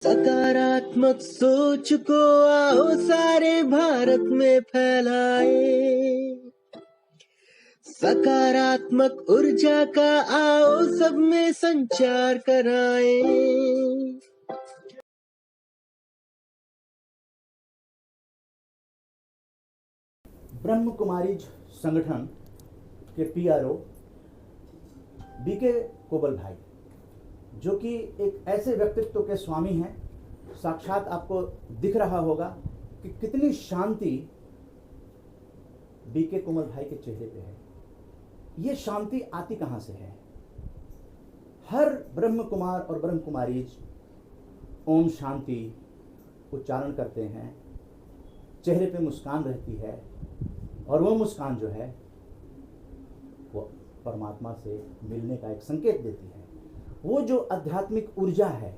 सकारात्मक सोच को आओ सारे भारत में फैलाए, सकारात्मक ऊर्जा का आओ सब में संचार कराए। ब्रह्म कुमारी संगठन के पीआरओ बीके कोमल भाई, जो कि एक ऐसे व्यक्तित्व के स्वामी हैं, साक्षात आपको दिख रहा होगा कि कितनी शांति बीके कोमल भाई के चेहरे पे है। ये शांति आती कहाँ से है? हर ब्रह्म कुमार और ब्रह्म कुमारी ओम शांति उच्चारण करते हैं, चेहरे पे मुस्कान रहती है, और वो मुस्कान जो है वो परमात्मा से मिलने का एक संकेत देती है। वो जो आध्यात्मिक ऊर्जा है,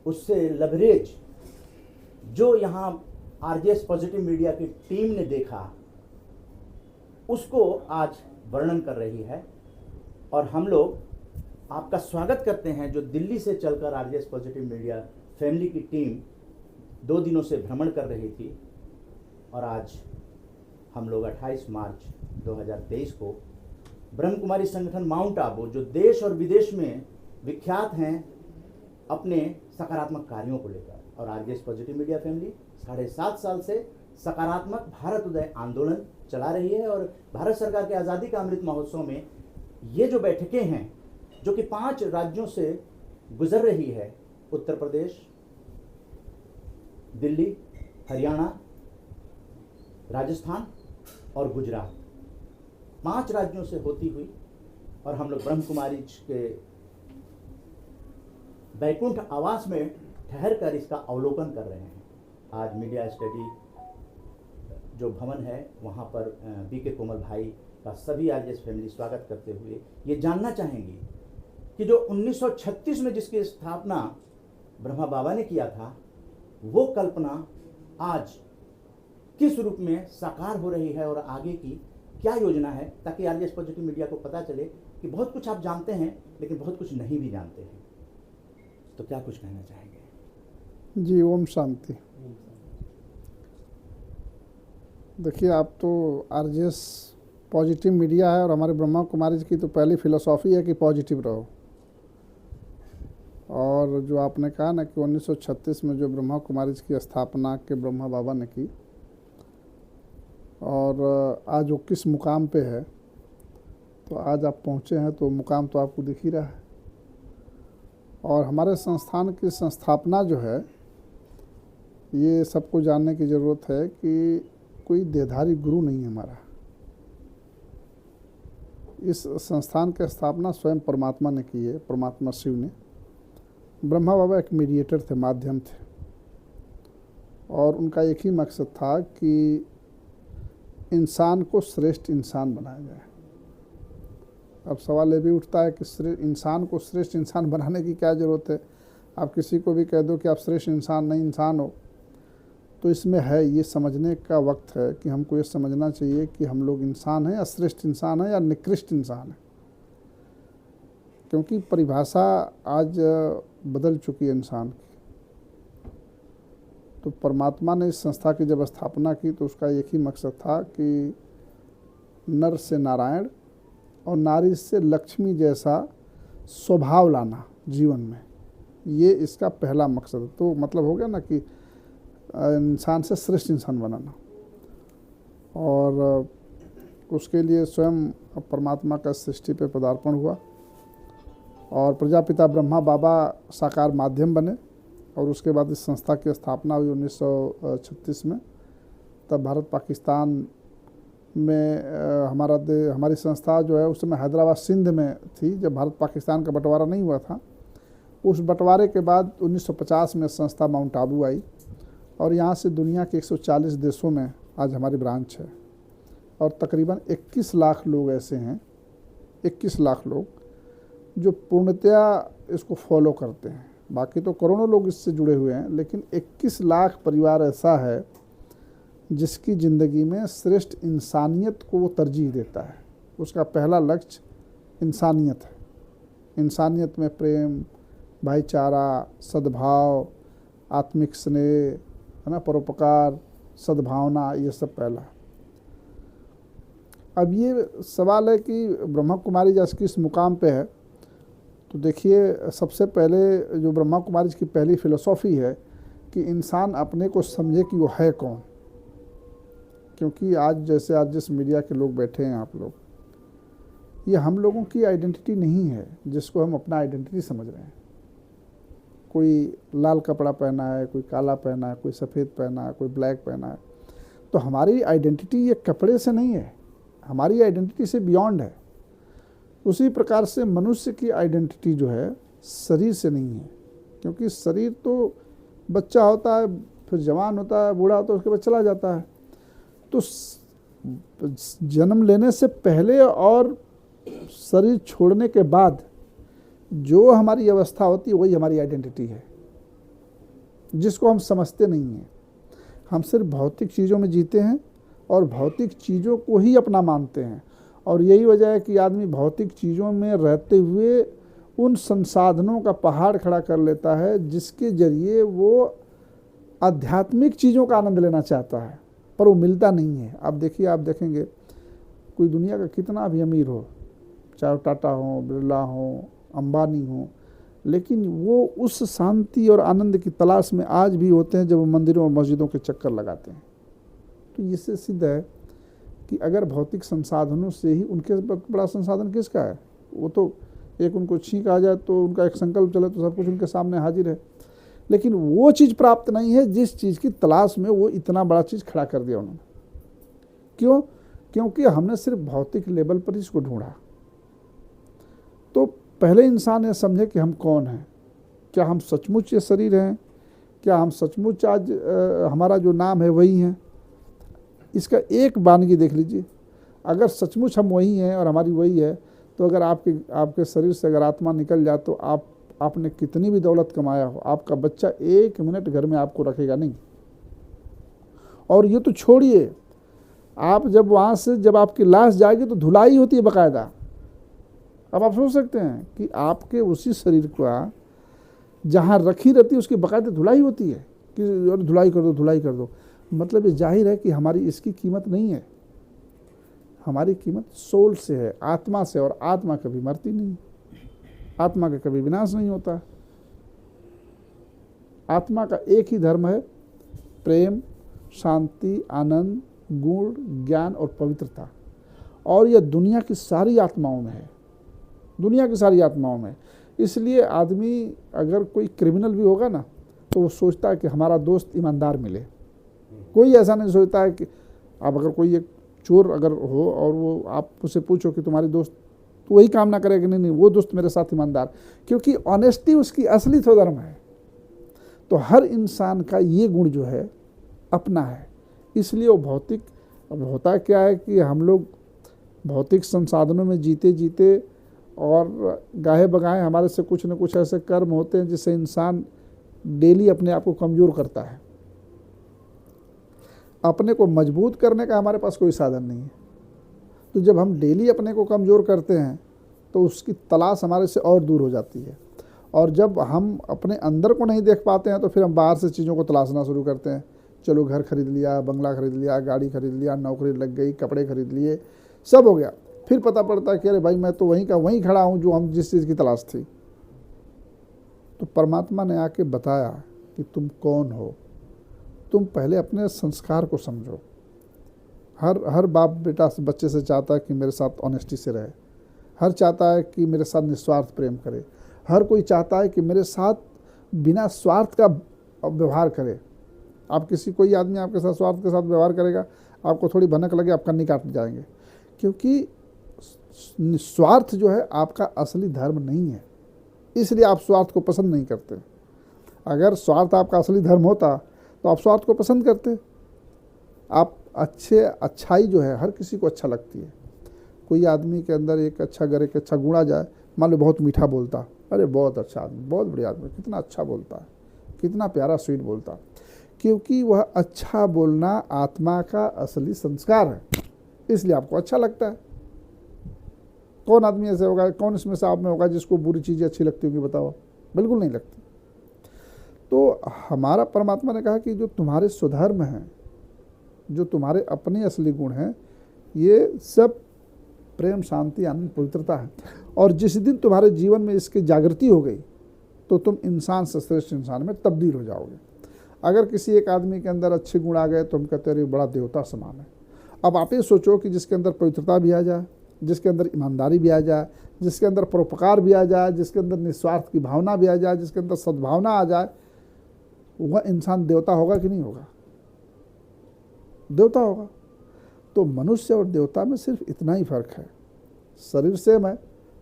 उससे लवरेज जो यहाँ आरजेएस पॉजिटिव मीडिया की टीम ने देखा, उसको आज वर्णन कर रही है। और हम लोग आपका स्वागत करते हैं, जो दिल्ली से चलकर आरजेएस पॉजिटिव मीडिया फैमिली की टीम 2 दिनों से भ्रमण कर रही थी, और आज हम लोग 28 मार्च 2023 को ब्रह्म कुमारी संगठन माउंट आबू, जो देश और विदेश में विख्यात हैं अपने सकारात्मक कार्यों को लेकर, और आरजेएस पॉजिटिव मीडिया फैमिली 7.5 साल से सकारात्मक भारत उदय आंदोलन चला रही है। और भारत सरकार के आज़ादी का अमृत महोत्सव में ये जो बैठकें हैं, जो कि 5 राज्यों से गुजर रही है, उत्तर प्रदेश, दिल्ली, हरियाणा, राजस्थान और गुजरात, 5 राज्यों से होती हुई, और हम लोग ब्रह्म कुमारी के बैकुंठ आवास में ठहर कर इसका अवलोकन कर रहे हैं। आज मीडिया स्टडी जो भवन है, वहाँ पर बीके कोमल भाई का सभी आरजेएस फैमिली स्वागत करते हुए ये जानना चाहेंगी कि जो 1936 में जिसकी स्थापना ब्रह्मा बाबा ने किया था, वो कल्पना आज किस रूप में साकार हो रही है और आगे की क्या योजना है, ताकि आरजेएस पॉजिटिव मीडिया को पता चले कि बहुत कुछ आप जानते हैं लेकिन बहुत कुछ नहीं भी जानते हैं। तो क्या कुछ कहना चाहेंगे? जी, ओम शांति। देखिए, आप तो आरजेएस पॉजिटिव मीडिया है, और हमारे ब्रह्मा कुमारी की तो पहली फिलोसॉफी है कि पॉजिटिव रहो। और जो आपने कहा ना कि 1936 में जो ब्रह्मा कुमारी की स्थापना के ब्रह्मा बाबा ने की, और आज वो किस मुकाम पे है, तो आज आप पहुँचे हैं तो मुकाम तो आपको दिख ही रहा है। और हमारे संस्थान की संस्थापना जो है, ये सबको जानने की ज़रूरत है कि कोई देहधारी गुरु नहीं है हमारा। इस संस्थान की स्थापना स्वयं परमात्मा ने की है, परमात्मा शिव ने। ब्रह्मा बाबा एक मीडिएटर थे, माध्यम थे, और उनका एक ही मकसद था कि इंसान को श्रेष्ठ इंसान बनाया जाए। अब सवाल ये भी उठता है कि इंसान को श्रेष्ठ इंसान बनाने की क्या ज़रूरत है? आप किसी को भी कह दो कि आप श्रेष्ठ इंसान नहीं इंसान हो, तो इसमें है ये समझने का वक्त है कि हमको ये समझना चाहिए कि हम लोग इंसान हैं या श्रेष्ठ इंसान हैं या निकृष्ट इंसान हैं। क्योंकि परिभाषा आज बदल चुकी है इंसान की। तो परमात्मा ने इस संस्था की जब स्थापना की, तो उसका एक ही मकसद था कि नर से नारायण और नारी से लक्ष्मी जैसा स्वभाव लाना जीवन में, ये इसका पहला मकसद। तो मतलब हो गया ना कि इंसान से श्रेष्ठ इंसान बनाना। और उसके लिए स्वयं परमात्मा का सृष्टि पे पदार्पण हुआ, और प्रजापिता ब्रह्मा बाबा साकार माध्यम बने, और उसके बाद इस संस्था की स्थापना हुई 1936 में। तब भारत पाकिस्तान में हमारी संस्था जो है, उस समय हैदराबाद सिंध में थी, जब भारत पाकिस्तान का बंटवारा नहीं हुआ था। उस बंटवारे के बाद 1950 में संस्था माउंट आबू आई, और यहाँ से दुनिया के 140 देशों में आज हमारी ब्रांच है। और तकरीबन 21 लाख लोग ऐसे हैं, 21 लाख लोग जो पूर्णतया इसको फॉलो करते हैं। बाकी तो करोड़ों लोग इससे जुड़े हुए हैं, लेकिन 21 लाख परिवार ऐसा है जिसकी ज़िंदगी में श्रेष्ठ इंसानियत को वो तरजीह देता है। उसका पहला लक्ष्य इंसानियत है। इंसानियत में प्रेम, भाईचारा, सद्भाव, आत्मिक स्नेह, है ना, परोपकार, सद्भावना, ये सब पहला। अब ये सवाल है कि ब्रह्मा कुमारी जैसे किस मुकाम पे है, तो देखिए सबसे पहले जो ब्रह्मा कुमारी की पहली फिलोसॉफी है कि इंसान अपने को समझे कि वो है कौन। क्योंकि आज जैसे आज जिस मीडिया के लोग बैठे हैं आप लोग, ये हम लोगों की आइडेंटिटी नहीं है जिसको हम अपना आइडेंटिटी समझ रहे हैं। कोई लाल कपड़ा पहना है, कोई काला पहना है, कोई सफ़ेद पहना है, कोई ब्लैक पहना है, तो हमारी आइडेंटिटी ये कपड़े से नहीं है, हमारी आइडेंटिटी से बियॉन्ड है। उसी प्रकार से मनुष्य की आइडेंटिटी जो है शरीर से नहीं है, क्योंकि शरीर तो बच्चा होता है, फिर जवान होता है, बूढ़ा होता है, उसके बाद चला जाता है। तो जन्म लेने से पहले और शरीर छोड़ने के बाद जो हमारी अवस्था होती है वही हमारी आइडेंटिटी है, जिसको हम समझते नहीं हैं। हम सिर्फ भौतिक चीज़ों में जीते हैं और भौतिक चीज़ों को ही अपना मानते हैं, और यही वजह है कि आदमी भौतिक चीज़ों में रहते हुए उन संसाधनों का पहाड़ खड़ा कर लेता है जिसके जरिए वो आध्यात्मिक चीज़ों का आनंद लेना चाहता है, पर वो मिलता नहीं है। आप देखिए, आप देखेंगे कोई दुनिया का कितना भी अमीर हो, चाहे टाटा हो, बिरला हो, अंबानी हो, लेकिन वो उस शांति और आनंद की तलाश में आज भी होते हैं जब वो मंदिरों और मस्जिदों के चक्कर लगाते हैं। तो इससे सिद्ध है कि अगर भौतिक संसाधनों से ही, उनके बड़ा संसाधन किसका है? वो तो एक उनको छींक आ जाए तो उनका एक संकल्प चले तो सब कुछ उनके सामने हाजिर है, लेकिन वो चीज़ प्राप्त नहीं है जिस चीज़ की तलाश में वो इतना बड़ा चीज़ खड़ा कर दिया उन्होंने। क्यों? क्योंकि हमने सिर्फ भौतिक लेवल पर इसको ढूंढा। तो पहले इंसान ये समझे कि हम कौन हैं, क्या हम सचमुच ये शरीर हैं, क्या हम सचमुच आज हमारा जो नाम है वही हैं। इसका एक वानगी देख लीजिए, अगर सचमुच हम वही हैं और हमारी वही है, तो अगर आपके शरीर से अगर आत्मा निकल जाए तो आपने कितनी भी दौलत कमाया हो, आपका बच्चा 1 मिनट घर में आपको रखेगा नहीं। और ये तो छोड़िए, आप जब वहाँ से जब आपकी लाश जाएगी तो धुलाई होती है बाकायदा। अब आप सोच सकते हैं कि आपके उसी शरीर का जहाँ रखी रहती है उसकी बाकायदा धुलाई होती है कि धुलाई कर दो, धुलाई कर दो। मतलब ये जाहिर है कि हमारी इसकी कीमत नहीं है, हमारी कीमत सोल से है, आत्मा से, और आत्मा कभी मरती नहीं, आत्मा का कभी विनाश नहीं होता। आत्मा का एक ही धर्म है, प्रेम, शांति, आनंद, गुण, ज्ञान और पवित्रता, और यह दुनिया की सारी आत्माओं में है, दुनिया की सारी आत्माओं में। इसलिए आदमी अगर कोई क्रिमिनल भी होगा ना तो वो सोचता है कि हमारा दोस्त ईमानदार मिले। कोई ऐसा नहीं सोचता है कि आप अगर कोई एक चोर अगर हो और वो आप उससे पूछो कि तुम्हारी दोस्त, तो वही काम ना करेगा, नहीं वो दोस्त मेरे साथ ईमानदार, क्योंकि ऑनेस्टी उसकी असली तो धर्म है। तो हर इंसान का ये गुण जो है अपना है, इसलिए वो भौतिक। अब होता क्या है कि हम लोग भौतिक संसाधनों में जीते जीते और गाहे बगाहे हमारे से कुछ न कुछ ऐसे कर्म होते हैं जिससे इंसान डेली अपने आप को कमज़ोर करता है। अपने को मजबूत करने का हमारे पास कोई साधन नहीं है। तो जब हम डेली अपने को कमज़ोर करते हैं तो उसकी तलाश हमारे से और दूर हो जाती है, और जब हम अपने अंदर को नहीं देख पाते हैं तो फिर हम बाहर से चीज़ों को तलाशना शुरू करते हैं। चलो घर खरीद लिया, बंगला खरीद लिया, गाड़ी खरीद लिया, नौकरी लग गई, कपड़े खरीद लिए, सब हो गया। फिर पता पड़ता है कि अरे भाई मैं तो वहीं का वहीं खड़ा हूँ जो हम जिस चीज़ की तलाश थी। तो परमात्मा ने आके बताया कि तुम कौन हो। तुम पहले अपने संस्कार को समझो। हर बाप बेटा बच्चे से चाहता है कि मेरे साथ ऑनेस्टी से रहे, हर चाहता है कि मेरे साथ निस्वार्थ प्रेम करे, हर कोई चाहता है कि मेरे साथ बिना स्वार्थ का व्यवहार करे। आप कोई आदमी आपके साथ स्वार्थ के साथ व्यवहार करेगा, आपको थोड़ी भनक लगे, आप कन्नी काट जाएंगे, क्योंकि स्वार्थ जो है आपका असली धर्म नहीं है, इसलिए आप स्वार्थ को पसंद नहीं करते। अगर स्वार्थ आपका असली धर्म होता तो आप स्वार्थ को पसंद करते। आप अच्छाई जो है हर किसी को अच्छा लगती है। कोई आदमी के अंदर एक अच्छा गुण आ जाए, मान लो बहुत मीठा बोलता, अरे बहुत अच्छा आदमी, बहुत बढ़िया आदमी, कितना अच्छा बोलता है, कितना प्यारा स्वीट बोलता है, क्योंकि वह अच्छा बोलना आत्मा का असली संस्कार है, इसलिए आपको अच्छा लगता है। कौन आदमी ऐसे होगा, कौन इसमें से आप में होगा जिसको बुरी चीज़ें अच्छी लगती होंगी, बताओ? बिल्कुल नहीं लगती। तो हमारा परमात्मा ने कहा कि जो तुम्हारे स्वधर्म हैं, जो तुम्हारे अपने असली गुण हैं, ये सब प्रेम, शांति, आनंद, पवित्रता है। और जिस दिन तुम्हारे जीवन में इसकी जागृति हो गई तो तुम इंसान से श्रेष्ठ इंसान में तब्दील हो जाओगे। अगर किसी एक आदमी के अंदर अच्छे गुण आ गए तो हम कहते हैं बड़ा देवता समान है। अब आप ये सोचो कि जिसके अंदर पवित्रता भी आ जाए, जिसके अंदर ईमानदारी भी आ जाए, जिसके अंदर परोपकार भी आ जाए, जिसके अंदर निस्वार्थ की भावना भी आ जाए, जिसके अंदर सद्भावना आ जाए, वह इंसान देवता होगा कि नहीं होगा? देवता होगा। तो मनुष्य और देवता में सिर्फ इतना ही फर्क है, शरीर सेम है,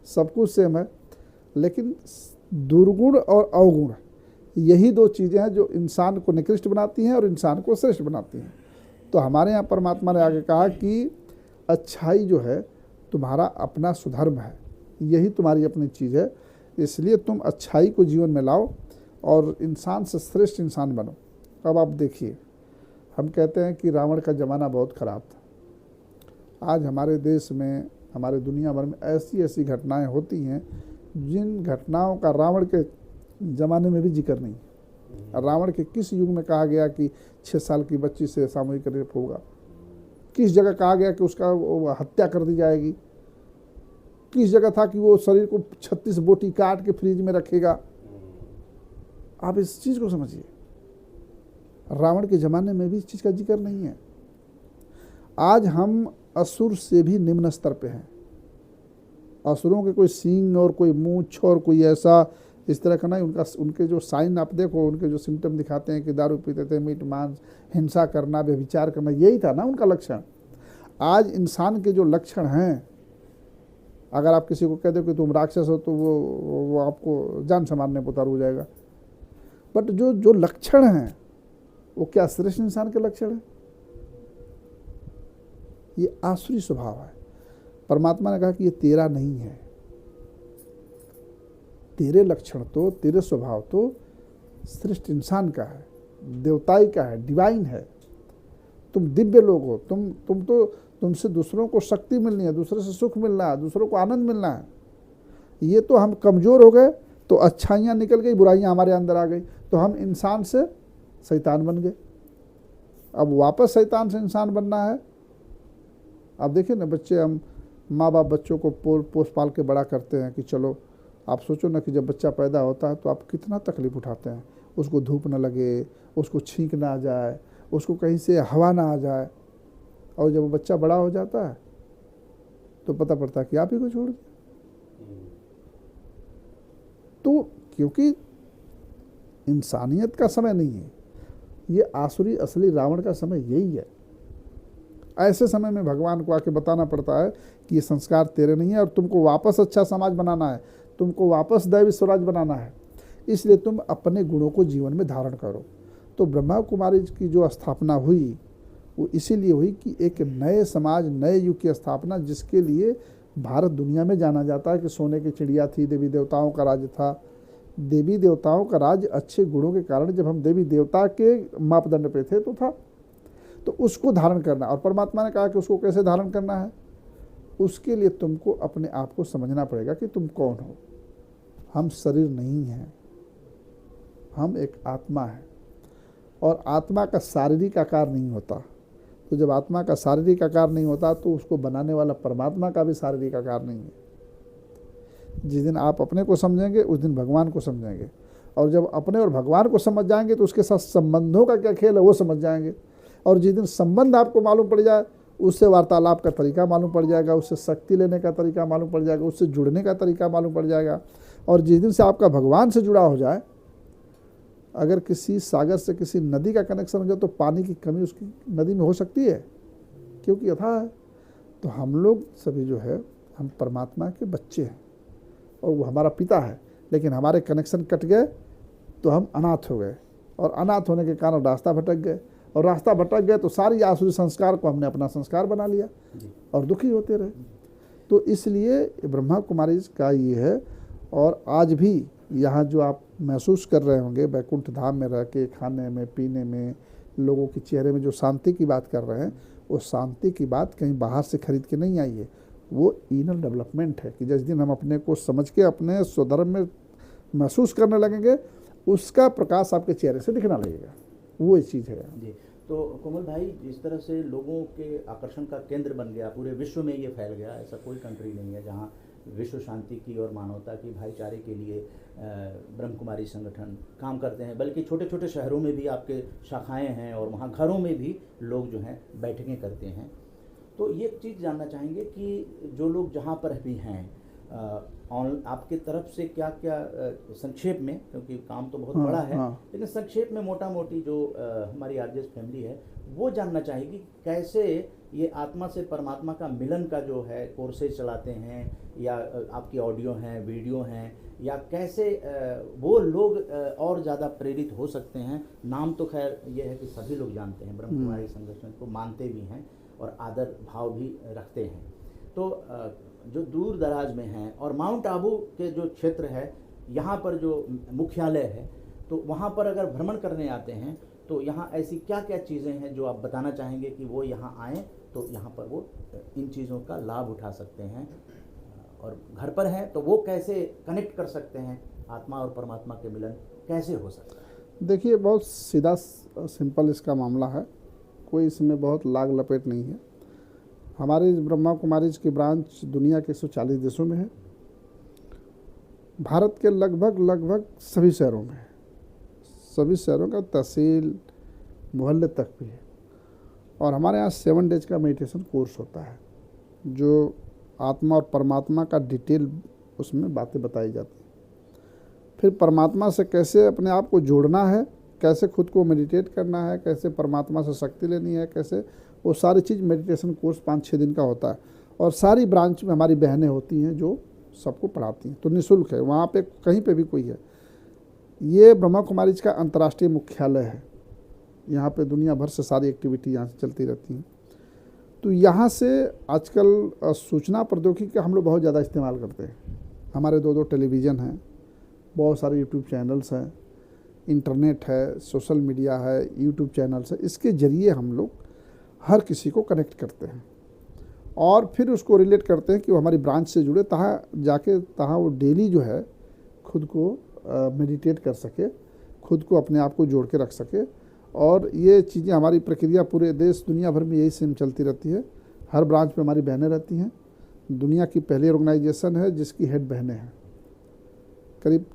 सब कुछ सेम है, लेकिन दुर्गुण और अवगुण, यही दो चीज़ें हैं जो इंसान को निकृष्ट बनाती हैं और इंसान को श्रेष्ठ बनाती हैं। तो हमारे यहाँ परमात्मा ने आगे कहा कि अच्छाई जो है तुम्हारा अपना सुधर्म है, यही तुम्हारी अपनी चीज़ है, इसलिए तुम अच्छाई को जीवन में लाओ और इंसान से श्रेष्ठ इंसान बनो। अब आप देखिए, हम कहते हैं कि रावण का ज़माना बहुत ख़राब था। आज हमारे देश में, हमारे दुनिया भर में ऐसी ऐसी घटनाएं होती हैं जिन घटनाओं का रावण के ज़माने में भी जिक्र नहीं। रावण के किस युग में कहा गया कि 6 साल की बच्ची से सामूहिक रेप होगा? किस जगह कहा गया कि उसका हत्या कर दी जाएगी? किस जगह था कि वो शरीर को 36 बोटी काट के फ्रिज में रखेगा? आप इस चीज़ को समझिए, रावण के ज़माने में भी इस चीज़ का जिक्र नहीं है। आज हम असुर से भी निम्न स्तर पे हैं। असुरों के कोई सींग और कोई मूंछ और कोई ऐसा इस तरह का नहीं, उनके जो साइन आप देखो, उनके जो सिम्टम दिखाते हैं कि दारू पीते थे, मीट मांस, हिंसा करना, व्यभिचार करना, यही था ना उनका लक्षण। आज इंसान के जो लक्षण हैं, अगर आप किसी को कह दो कि तुम राक्षस हो तो वो आपको जान से मारने पर उतारू हो जाएगा। बट जो लक्षण हैं वो क्या श्रेष्ठ इंसान के लक्षण हैं? ये आसुरी स्वभाव है। परमात्मा ने कहा कि ये तेरा नहीं है, तेरे लक्षण तो, तेरे स्वभाव तो श्रेष्ठ इंसान का है, देवताई का है, डिवाइन है। तुम दिव्य लोग हो, तुमसे दूसरों को शक्ति मिलनी है, दूसरे से सुख मिलना है, दूसरों को आनंद मिलना है। ये तो हम कमज़ोर हो गए तो अच्छाइयाँ निकल गई, बुराइयाँ हमारे अंदर आ गई, तो हम इंसान से शैतान बन गए। अब वापस शैतान से इंसान बनना है। आप देखिए ना, बच्चे, हम माँ बाप बच्चों को पोस पाल के बड़ा करते हैं कि चलो, आप सोचो ना कि जब बच्चा पैदा होता है तो आप कितना तकलीफ़ उठाते हैं, उसको धूप न लगे, उसको छींक ना आ जाए, उसको कहीं से हवा ना आ जाए, और जब वो बच्चा बड़ा हो जाता है तो पता पड़ता है कि आप ही को छोड़ दिया। तो क्योंकि इंसानियत का समय नहीं है, ये आसुरी असली रावण का समय यही है। ऐसे समय में भगवान को आके बताना पड़ता है कि ये संस्कार तेरे नहीं है और तुमको वापस अच्छा समाज बनाना है, तुमको वापस दैवी स्वराज बनाना है, इसलिए तुम अपने गुणों को जीवन में धारण करो। तो ब्रह्मा कुमारी की जो स्थापना हुई वो इसीलिए हुई कि एक नए समाज, नए युग की स्थापना, जिसके लिए भारत दुनिया में जाना जाता है कि सोने की चिड़िया थी, देवी देवताओं का राज्य था। देवी देवताओं का राज्य अच्छे गुणों के कारण, जब हम देवी देवता के मापदंड पे थे तो था, तो उसको धारण करना। और परमात्मा ने कहा कि उसको कैसे धारण करना है, उसके लिए तुमको अपने आप को समझना पड़ेगा कि तुम कौन हो। हम शरीर नहीं हैं, हम एक आत्मा है, और आत्मा का शारीरिक आकार नहीं होता। तो जब आत्मा का शारीरिक आकार नहीं होता तो उसको बनाने वाला परमात्मा का भी शारीरिक आकार नहीं है। जिस दिन आप अपने को समझेंगे उस दिन भगवान को समझेंगे, और जब अपने और भगवान को समझ जाएंगे तो उसके साथ संबंधों का क्या खेल है वो समझ जाएंगे। और जिस दिन संबंध आपको मालूम पड़ जाए, उससे वार्तालाप का तरीका मालूम पड़ जाएगा, उससे शक्ति लेने का तरीका मालूम पड़ जाएगा, उससे जुड़ने का तरीका मालूम पड़ जाएगा। और जिस दिन से आपका भगवान से जुड़ा हो जाए, अगर किसी सागर से किसी नदी का कनेक्शन हो जाए तो पानी की कमी उसकी नदी में हो सकती है, क्योंकि अथाह है। तो हम लोग सभी जो है, हम परमात्मा के बच्चे हैं और वो हमारा पिता है, लेकिन हमारे कनेक्शन कट गए तो हम अनाथ हो गए, और अनाथ होने के कारण रास्ता भटक गए, और रास्ता भटक गए तो सारी आसुरी संस्कार को हमने अपना संस्कार बना लिया और दुखी होते रहे। तो इसलिए ब्रह्मा कुमारी का ये है। और आज भी यहाँ जो आप महसूस कर रहे होंगे बैकुंठ धाम में रह के, खाने में, पीने में, लोगों के चेहरे में जो शांति की बात कर रहे हैं, वो शांति की बात कहीं बाहर से खरीद के नहीं आई है, वो इनर डेवलपमेंट है। कि जिस दिन हम अपने को समझ के अपने स्वधर्म में महसूस करने लगेंगे, उसका प्रकाश आपके चेहरे से दिखना लगेगा। वो एक चीज़ है जी। तो कोमल भाई, जिस तरह से लोगों के आकर्षण का केंद्र बन गया, पूरे विश्व में ये फैल गया, ऐसा कोई कंट्री नहीं है जहाँ विश्व शांति की और मानवता की, भाईचारे के लिए ब्रह्म कुमारी संगठन काम करते हैं। बल्कि छोटे छोटे शहरों में भी आपके शाखाएं हैं और वहाँ घरों में भी लोग जो हैं बैठकें करते हैं। तो ये चीज़ जानना चाहेंगे कि जो लोग जहाँ पर भी हैं, आपके तरफ से क्या क्या संक्षेप में, क्योंकि काम तो बहुत बड़ा है, लेकिन संक्षेप में मोटा मोटी जो हमारी आरजेएस फैमिली है वो जानना चाहेगी कैसे ये आत्मा से परमात्मा का मिलन का जो है कोर्सेज चलाते हैं, या आपकी ऑडियो हैं, वीडियो हैं, या कैसे वो लोग और ज़्यादा प्रेरित हो सकते हैं। नाम तो खैर ये है कि सभी लोग जानते हैं, ब्रह्म कुमारी संगठन को मानते भी हैं और आदर भाव भी रखते हैं। तो जो दूर दराज में हैं और माउंट आबू के जो क्षेत्र है, यहाँ पर जो मुख्यालय है, तो वहाँ पर अगर भ्रमण करने आते हैं तो यहाँ ऐसी क्या क्या चीज़ें हैं जो आप बताना चाहेंगे कि वो यहाँ आएँ तो यहाँ पर वो इन चीज़ों का लाभ उठा सकते हैं, और घर पर हैं तो वो कैसे कनेक्ट कर सकते हैं, आत्मा और परमात्मा के मिलन कैसे हो सकता है? देखिए, बहुत सीधा सिंपल इसका मामला है, कोई इसमें बहुत लाग लपेट नहीं है। हमारे ब्रह्मा कुमारीज की ब्रांच दुनिया के 140 देशों में है, भारत के लगभग सभी शहरों में है, सभी शहरों का तहसील मोहल्ले तक भी है। और हमारे यहाँ 7 डेज का मेडिटेशन कोर्स होता है, जो आत्मा और परमात्मा का डिटेल उसमें बातें बताई जाती हैं। फिर परमात्मा से कैसे अपने आप को जोड़ना है, कैसे खुद को मेडिटेट करना है, कैसे परमात्मा से शक्ति लेनी है, कैसे, वो सारी चीज़ मेडिटेशन कोर्स 5-6 दिन का होता है। और सारी ब्रांच में हमारी बहनें होती हैं जो सबको पढ़ाती हैं, तो निःशुल्क है, वहाँ पे कहीं पे भी कोई है। ये ब्रह्मा कुमारीज का अंतर्राष्ट्रीय मुख्यालय है, यहाँ पे दुनिया भर से सारी एक्टिविटी यहाँ से चलती रहती हैं। तो यहाँ से आजकल सूचना प्रौद्योगिकी का हम लोग बहुत ज़्यादा इस्तेमाल करते हैं। हमारे 2 टेलीविज़न हैं, बहुत सारे यूट्यूब चैनल्स हैं, इंटरनेट है, सोशल मीडिया है, यूट्यूब चैनल्स है। इसके ज़रिए हम लोग हर किसी को कनेक्ट करते हैं और फिर उसको रिलेट करते हैं कि वो हमारी ब्रांच से जुड़े, तहाँ जाके तहाँ वो डेली जो है खुद को मेडिटेट कर सके, खुद को अपने आप को जोड़ के रख सके। और ये चीज़ें, हमारी प्रक्रिया पूरे देश दुनिया भर में यही सेम चलती रहती है। हर ब्रांच में हमारी बहनें रहती हैं। दुनिया की पहली ऑर्गेनाइजेशन है जिसकी हेड बहनें हैं।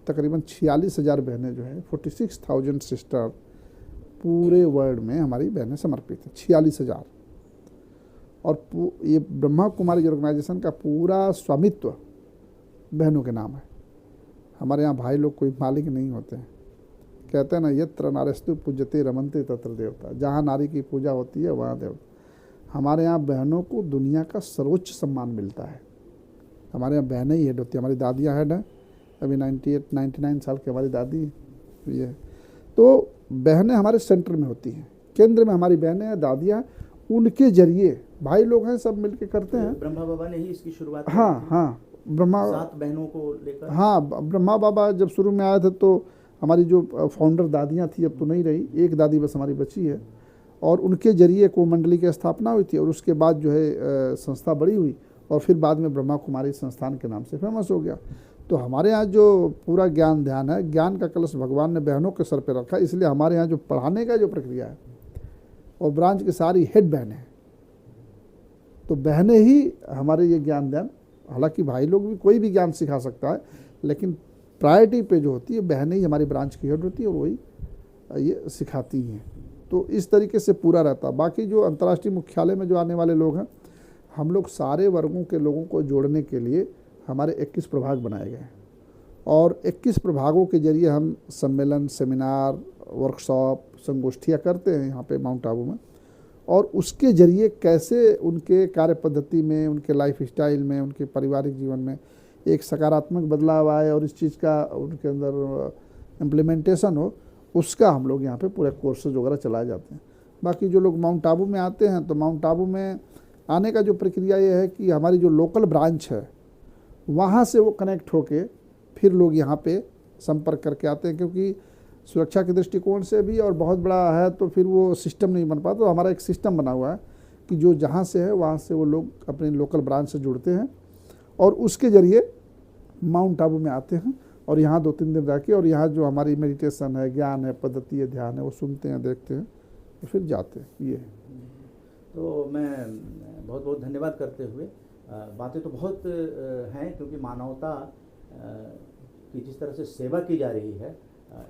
तकरीबन 46,000 बहनें जो है, 46,000 सिस्टर पूरे वर्ल्ड में हमारी बहनें समर्पित हैं, 46,000। और ये ब्रह्मा कुमारी ऑर्गेनाइजेशन का पूरा स्वामित्व बहनों के नाम है। हमारे यहाँ भाई लोग कोई मालिक नहीं होते हैं। कहते हैं ना, यत्र नारेस्तु पूज्यते रमन्ते तत्र देवता, जहाँ नारी की पूजा होती है वहाँ देवता। हमारे यहाँ बहनों को दुनिया का सर्वोच्च सम्मान मिलता है। हमारे यहाँ बहनें ही हेड होती हैं। हमारी दादियाँ हेड हैं, अभी 98-99 साल की हमारी दादी ये है। तो बहनें हमारे सेंटर में होती हैं, केंद्र में हमारी बहनें हैं, दादियाँ, उनके जरिए भाई लोग हैं, सब मिलके करते हैं। ब्रह्मा बाबा ने ही इसकी शुरुआत हाँ, ब्रह्मा 7 बहनों को लेकर। हाँ, ब्रह्मा बाबा जब शुरू में आए थे तो हमारी जो फाउंडर दादियाँ थी अब तो नहीं रही, एक दादी बस हमारी बची है। और उनके जरिए को मंडली की स्थापना हुई थी और उसके बाद जो है संस्था बड़ी हुई और फिर बाद में ब्रह्मा कुमारी संस्थान के नाम से फेमस हो गया। तो हमारे यहाँ जो पूरा ज्ञान ध्यान है, ज्ञान का कलश भगवान ने बहनों के सर पे रखा, इसलिए हमारे यहाँ जो पढ़ाने का जो प्रक्रिया है और ब्रांच की सारी हेड बहनें हैं। तो बहनें ही हमारे ये ज्ञान ध्यान, हालांकि भाई लोग भी कोई भी ज्ञान सिखा सकता है, लेकिन प्रायोरिटी पे जो होती है बहनें ही हमारी ब्रांच की हेड होती है और वही ये सिखाती हैं। तो इस तरीके से पूरा रहता है। बाकी जो अंतर्राष्ट्रीय मुख्यालय में जो आने वाले लोग हैं, हम लोग सारे वर्गों के लोगों को जोड़ने के लिए हमारे 21 प्रभाग बनाए गए हैं और 21 प्रभागों के जरिए हम सम्मेलन, सेमिनार, वर्कशॉप, संगोष्ठियाँ करते हैं यहाँ पे माउंट आबू में। और उसके ज़रिए कैसे उनके कार्य पद्धति में, उनके लाइफ स्टाइल में, उनके पारिवारिक जीवन में एक सकारात्मक बदलाव आए और इस चीज़ का उनके अंदर इम्प्लीमेंटेशन हो, उसका हम लोग यहाँ पे पूरे कोर्सेज वगैरह चलाए जाते हैं। बाकी जो लोग माउंट आबू में आते हैं तो माउंट आबू में आने का जो प्रक्रिया ये है कि हमारी जो लोकल ब्रांच है वहाँ से वो कनेक्ट होके फिर लोग यहाँ पे संपर्क करके आते हैं, क्योंकि सुरक्षा के दृष्टिकोण से भी और बहुत बड़ा है तो फिर वो सिस्टम नहीं बन पाता। तो हमारा एक सिस्टम बना हुआ है कि जो जहाँ से है वहाँ से वो लोग अपने लोकल ब्रांच से जुड़ते हैं और उसके ज़रिए माउंट आबू में आते हैं। और यहाँ 2-3 दिन रह के और यहाँ जो हमारी मेडिटेशन है, ज्ञान है, पद्धति है, ध्यान है, वो सुनते हैं, देखते हैं और फिर जाते हैं। ये है। तो मैं बहुत बहुत धन्यवाद करते हुए, बातें तो बहुत हैं, क्योंकि मानवता की जिस तरह से सेवा की जा रही है,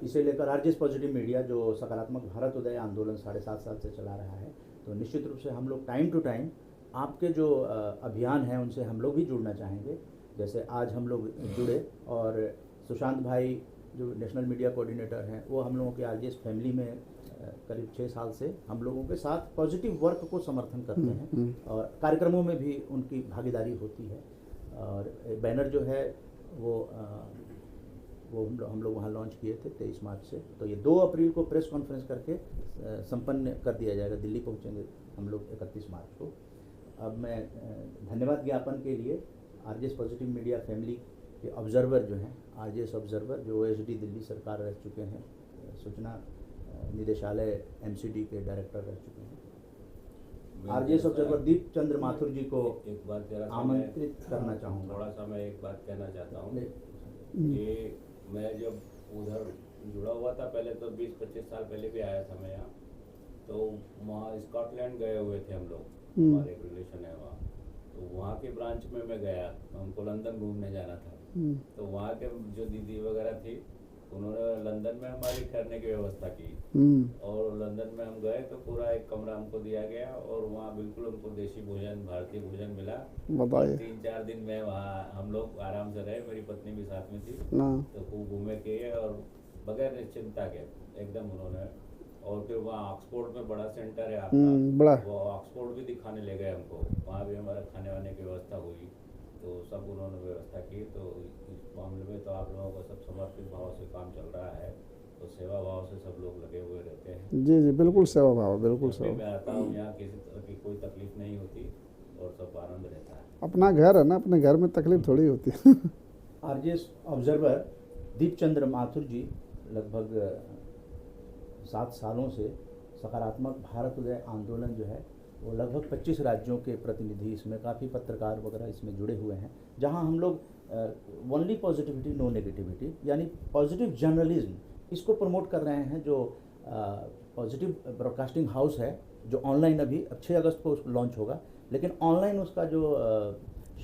इसे लेकर आरजेएस पॉजिटिव मीडिया जो सकारात्मक भारत उदय आंदोलन 7.5 साल से चला रहा है, तो निश्चित रूप से हम लोग टाइम टू टाइम आपके जो अभियान हैं उनसे हम लोग भी जुड़ना चाहेंगे। जैसे आज हम लोग जुड़े और सुशांत भाई जो नेशनल मीडिया कोऑर्डिनेटर हैं, वो हम लोगों के आरजेएस फैमिली में करीब 6 साल से हम लोगों के साथ पॉजिटिव वर्क को समर्थन करते हैं और कार्यक्रमों में भी उनकी भागीदारी होती है। और बैनर जो है वो हम लोग वहाँ लॉन्च किए थे 23 मार्च से, तो ये 2 अप्रैल को प्रेस कॉन्फ्रेंस करके संपन्न कर दिया जाएगा। दिल्ली पहुँचेंगे हम लोग 31 मार्च को। अब मैं धन्यवाद ज्ञापन के लिए आरजेएस पॉजिटिव मीडिया फैमिली के ऑब्जर्वर जो हैं, आरजेएस ऑब्जर्वर जो ओएसडी दिल्ली सरकार रह चुके हैं, सूचना निदेशालय एमसीडी के डायरेक्टर रह चुके हैं, आरजेएस ऑब्जर्वर दीप चंद्र माथुर जी को एक बात जरा आमंत्रित करना चाहूँगा। थोड़ा सा मैं एक बात कहना चाहता हूँ कि मैं जब उधर जुड़ा हुआ था पहले, तो 20-25 साल पहले भी आया था मैं यहाँ, तो वहाँ स्कॉटलैंड गए हुए थे हम लोग, हमारे एक रिलेशन है वहाँ, तो वहाँ के ब्रांच में मैं गया, हमको लंदन घूमने जाना था। तो वहाँ के जो दीदी वगैरह थी, उन्होंने लंदन में हमारी ठहरने की व्यवस्था की और लंदन में हम गए तो पूरा एक कमरा हमको दिया गया और वहाँ बिल्कुल हमको देसी भोजन, भारतीय भोजन मिला। 3-4 दिन में वहाँ हम लोग आराम से रहे, मेरी पत्नी भी साथ में थी, तो खूब घूमे के और बगैर निश्चिंता के एकदम उन्होंने। और फिर वहाँ ऑक्सफोर्ड में बड़ा सेंटर है आपका, बड़ा, वो ऑक्सफोर्ड भी दिखाने ले गए हमको, वहाँ भी हमारा खाने वाने की व्यवस्था हुई, तो सब उन्होंने व्यवस्था की। तो इस मामले में तो आप लोगों को सब समर्पित भाव से काम चल रहा है, तो सेवा भाव से सब लोग लगे हुए रहते हैं। जी जी बिल्कुल सेवा भाव, बिल्कुल सेवा। मैं आता हूँ यहाँ किसी तरह की कोई तकलीफ नहीं होती और सब आनंद रहता है। अपना घर है ना, अपने घर में तकलीफ थोड़ी होती है। आरजेएस ऑब्जर्वर दीप चंद्र माथुर जी लगभग 7 सालों से सकारात्मक भारत उदय आंदोलन जो है वो लगभग 25 राज्यों के प्रतिनिधि, इसमें काफ़ी पत्रकार वगैरह इसमें जुड़े हुए हैं, जहां हम लोग ओनली पॉजिटिविटी नो नेगेटिविटी यानी पॉजिटिव जर्नलिज्म इसको प्रमोट कर रहे हैं। जो पॉजिटिव ब्रॉडकास्टिंग हाउस है जो ऑनलाइन अभी 6 अगस्त को लॉन्च होगा, लेकिन ऑनलाइन उसका जो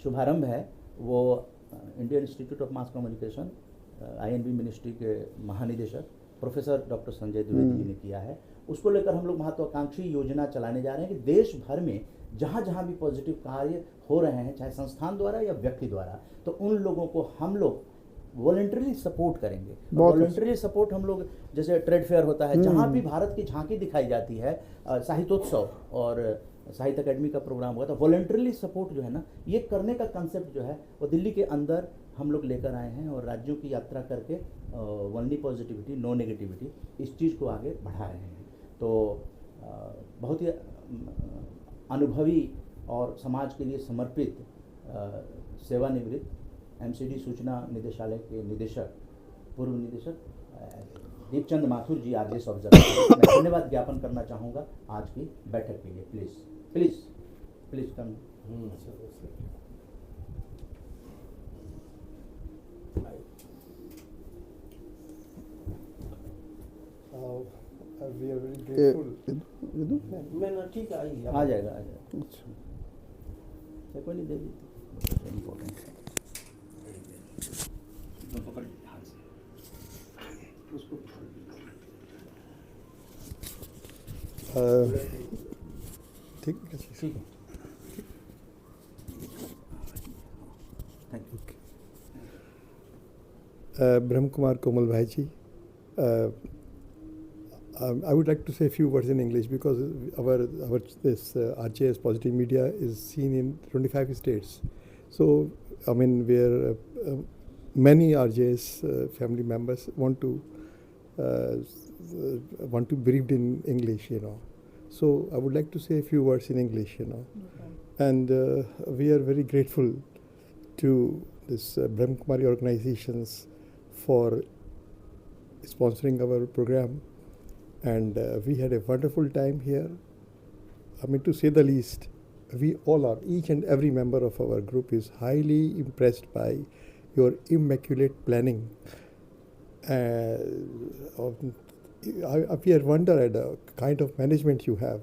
शुभारंभ है वो Indian institute of mass communication INB ministry के महानिदेशक प्रोफेसर डॉक्टर संजय द्विवेदी जी ने किया है। उसको लेकर हम लोग महत्वाकांक्षी योजना चलाने जा रहे हैं कि देश भर में जहाँ जहाँ भी पॉजिटिव कार्य हो रहे हैं, चाहे संस्थान द्वारा या व्यक्ति द्वारा, तो उन लोगों को हम लोग वॉलंटरी सपोर्ट करेंगे। वॉलंटरी सपोर्ट हम लोग, जैसे ट्रेड फेयर होता है, जहाँ भी भारत की झांकी दिखाई जाती है, साहित्योत्सव और साहित्य अकेडमी का प्रोग्राम हुआ था, वॉलंटरी सपोर्ट जो है ना, ये करने का कंसेप्ट जो है वो दिल्ली के अंदर हम लोग लेकर आए हैं और राज्यों की यात्रा करके ओनली पॉजिटिविटी नो नेगेटिविटी इस चीज़ को आगे बढ़ा रहे हैं। तो बहुत ही अनुभवी और समाज के लिए समर्पित सेवानिवृत्त एमसीडी सूचना निदेशालय के निदेशक, पूर्व निदेशक दीपचंद माथुर जी आरजेएस ऑब्जर्वर, मैं धन्यवाद ज्ञापन करना चाहूँगा आज की बैठक के लिए। Please please please come. We are very grateful. मैं ना ठीक है, आ जाएगा। अच्छा कोई नहीं, दे दीजिए, इम्पोर्टेंट है उसको। ठीक है, ठीक है, थैंक यू। ब्रह्म कुमार कोमल भाई जी, I would like to say a few words in English because our this RJS Positive Media is seen in 25 states. So I mean, where many RJS family members want to briefed in English, you know. So I would like to say a few words in English, you know. And we are very grateful to this Brahma Kumari organizations for sponsoring our program. And we had a wonderful time here. I mean, to say the least, we all are, each and every member of our group is highly impressed by your immaculate planning We wonder at the kind of management you have.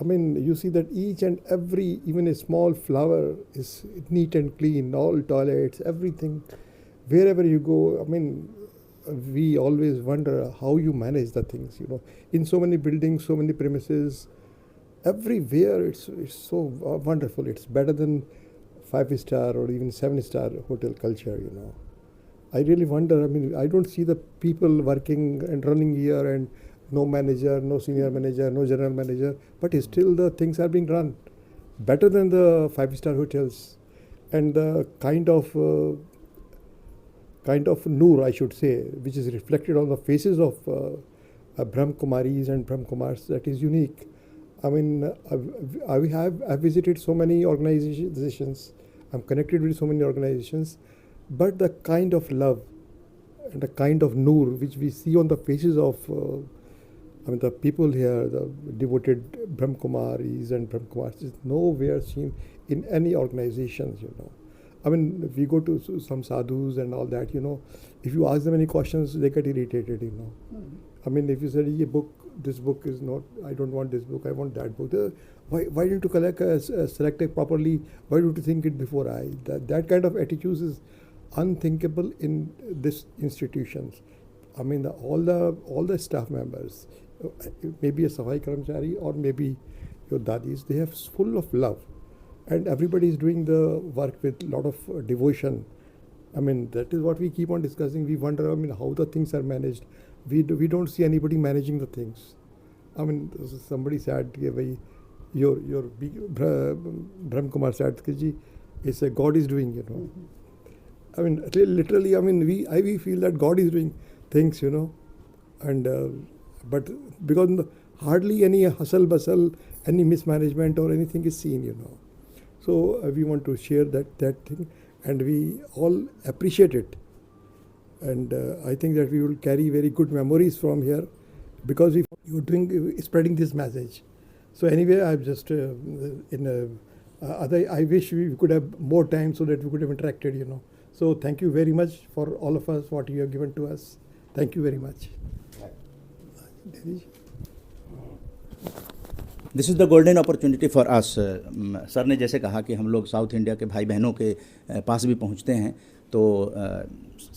I mean, you see that each and every, even a small flower is neat and clean, all toilets, everything. Wherever you go, I mean, we always wonder how you manage the things, you know. In so many buildings, so many premises, everywhere it's so wonderful. It's better than 5-star or even 7-star hotel culture, you know. I really wonder, I mean, I don't see the people working and running here and no manager, no senior manager, no general manager, but still the things are being run better than the 5-star hotels. And the kind of noor, I should say, which is reflected on the faces of Brahm Kumaris and Brahm Kumars, that is unique. I mean, I've visited so many organizations, I'm connected with so many organizations, but the kind of love and the kind of noor which we see on the faces of the people here, the devoted Brahm Kumaris and Brahm Kumars, is nowhere seen in any organizations, you know. I mean, if we go to some sadhus and all that, you know, if you ask them any questions, they get irritated, you know. I mean, if you say, this book is not, I don't want this book, I want that book. Why didn't you select it properly? Why don't you think it before that kind of attitudes is unthinkable in these institutions. I mean, all the staff members, maybe a Safai Karamchari or maybe your dadis, they have full of love. And everybody is doing the work with a lot of devotion. I mean, that is what we keep on discussing. We wonder, I mean, how the things are managed. We don't see anybody managing the things. I mean, somebody said, your Brahm Kumar said, it's a God is doing, you know. I mean, literally, I mean, we feel that God is doing things, you know. And but because hardly any hustle bustle, any mismanagement or anything is seen, you know. So we want to share that thing, and we all appreciate it. And I think that we will carry very good memories from here, because you're spreading this message. So anyway, I'm just I wish we could have more time so that we could have interacted, you know. So thank you very much for all of us, what you have given to us. Thank you very much. This is the golden opportunity for us. Sir ने जैसे कहा कि हम लोग south India के भाई बहनों के पास भी पहुंचते हैं, तो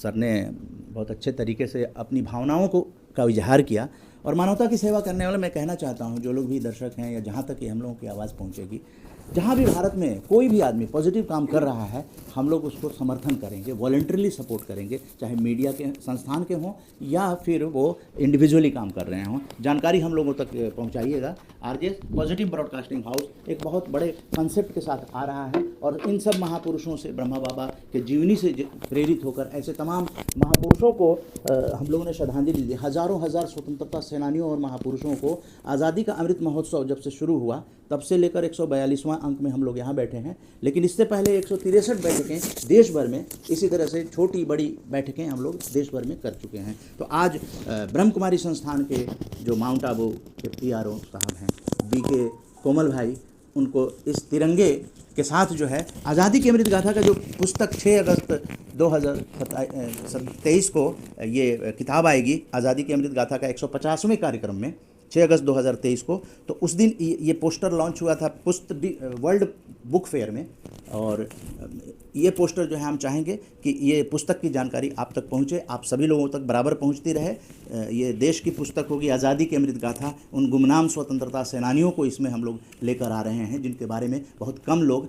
सर ने बहुत अच्छे तरीके से अपनी भावनाओं का इजहार किया। और मानवता की सेवा करने वाले, मैं कहना चाहता हूं, जो लोग भी दर्शक हैं या जहां तक कि हम लोगों की आवाज़ पहुंचेगी, जहां भी भारत में कोई भी आदमी पॉजिटिव काम कर रहा है, हम लोग उसको समर्थन करेंगे, वॉलंटरीली सपोर्ट करेंगे, चाहे मीडिया के संस्थान के हों या फिर वो इंडिविजुअली काम कर रहे हों। जानकारी हम लोगों तक पहुंचाइएगा। आरजेएस पॉजिटिव ब्रॉडकास्टिंग हाउस एक बहुत बड़े कंसेप्ट के साथ आ रहा है, और इन सब महापुरुषों से, ब्रह्मा बाबा के जीवनी से प्रेरित होकर ऐसे तमाम महापुरुषों को हम लोगों ने श्रद्धांजलि दी। हज़ारों स्वतंत्रता सेनानियों और महापुरुषों को आज़ादी का अमृत महोत्सव जब से शुरू हुआ, तब से लेकर 142वां अंक में हम लोग यहाँ बैठे हैं। लेकिन इससे पहले 163 बैठकें देश भर में, इसी तरह से छोटी बड़ी बैठकें हम लोग देश भर में कर चुके हैं। तो आज ब्रह्म कुमारी संस्थान के जो माउंट आबू के PRO साहब हैं, BK कोमल भाई, उनको इस तिरंगे के साथ जो है आज़ादी की अमृत गाथा का जो पुस्तक 6 अगस्त 2023 को ये किताब आएगी, आज़ादी की अमृत गाथा का 150वें कार्यक्रम में 6 अगस्त 2023 को, तो उस दिन ये पोस्टर लॉन्च हुआ था वर्ल्ड बुक फेयर में। और ये पोस्टर जो है हम चाहेंगे कि ये पुस्तक की जानकारी आप तक पहुँचे, आप सभी लोगों तक बराबर पहुँचती रहे। ये देश की पुस्तक होगी, आज़ादी की अमृत गाथा। उन गुमनाम स्वतंत्रता सेनानियों को इसमें हम लोग लेकर आ रहे हैं, जिनके बारे में बहुत कम लोग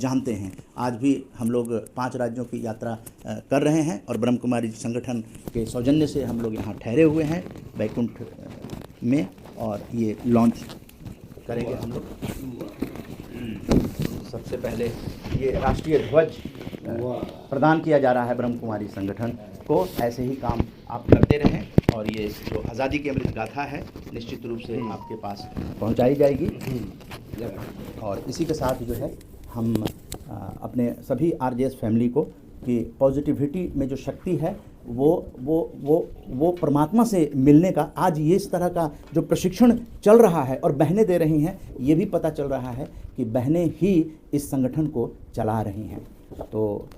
जानते हैं। आज भी हम लोग 5 राज्यों की यात्रा कर रहे हैं, और ब्रह्म कुमारी संगठन के सौजन्य से हम लोग यहाँ ठहरे हुए हैं बैकुंठ में, और ये लॉन्च करेंगे हम लोग। सबसे पहले ये राष्ट्रीय ध्वज प्रदान किया जा रहा है ब्रह्म कुमारी संगठन को। ऐसे ही काम आप करते रहें, और ये जो आज़ादी की अमृत गाथा है निश्चित रूप से आपके पास पहुंचाई जाएगी। और इसी के साथ जो है हम अपने सभी आरजेएस फैमिली को कि पॉजिटिविटी में जो शक्ति है वो परमात्मा से मिलने का आज ये इस तरह का जो प्रशिक्षण चल रहा है और बहनें दे रही हैं, ये भी पता चल रहा है कि बहनें ही इस संगठन को चला रही हैं। तो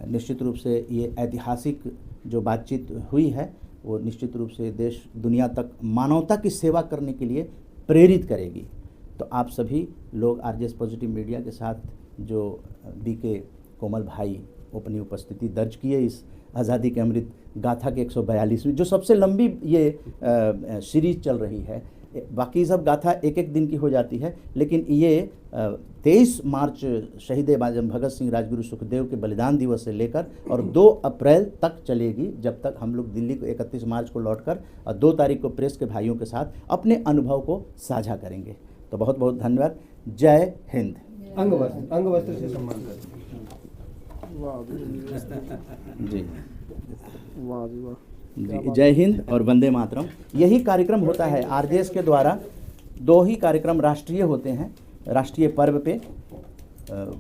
निश्चित रूप से ये ऐतिहासिक जो बातचीत हुई है वो निश्चित रूप से देश दुनिया तक मानवता की सेवा करने के लिए प्रेरित करेगी। तो आप सभी लोग आरजेएस पॉजिटिव मीडिया के साथ जो बीके कोमल भाई अपनी उपस्थिति दर्ज किए इस आज़ादी के अमृत गाथा के 142वीं जो सबसे लंबी ये सीरीज चल रही है। बाकी सब गाथा एक एक दिन की हो जाती है, लेकिन ये 23 मार्च शहीद आजम भगत सिंह राजगुरु सुखदेव के बलिदान दिवस से लेकर और 2 अप्रैल तक चलेगी, जब तक हम लोग दिल्ली को 31 मार्च को लौटकर और 2 तारीख को प्रेस के भाइयों के साथ अपने अनुभव को साझा करेंगे। तो बहुत बहुत धन्यवाद। जय हिंद। अंग वस्त्र से सम्मान करते जी वाह जी वाह। जी, जय हिंद और वंदे मातरम। यही कार्यक्रम होता है आरजेएस के द्वारा। 2 ही कार्यक्रम राष्ट्रीय होते हैं, राष्ट्रीय पर्व पे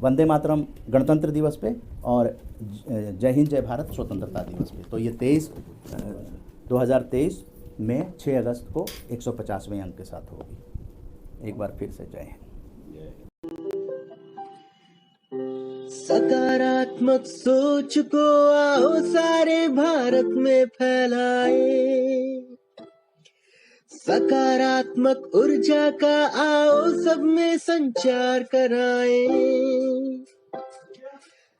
वंदे मातरम गणतंत्र दिवस पे और जय हिंद जय भारत स्वतंत्रता दिवस पे। तो ये 2023 में 6 अगस्त को 150वें अंक के साथ होगी। एक बार फिर से जय हिंद। सकारात्मक सोच को आओ सारे भारत में फैलाए, सकारात्मक ऊर्जा का आओ सब में संचार कराए।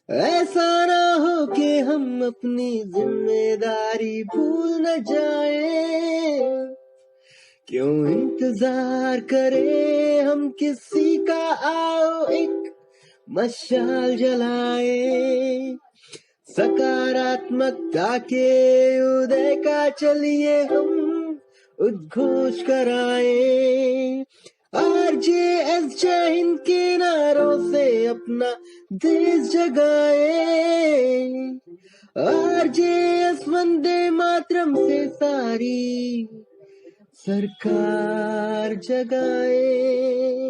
ऐसा ना हो कि हम अपनी जिम्मेदारी भूल न जाए, क्यों इंतजार करें हम किसी का, आओ एक मशाल जलाए। सकारात्मकता के उदय का चलिए हम उद्घोष कराए। आरजेएस जय हिंद के नारों से अपना देश जगाए, आरजेएस वंदे मातरम से सारी सरकार जगाए।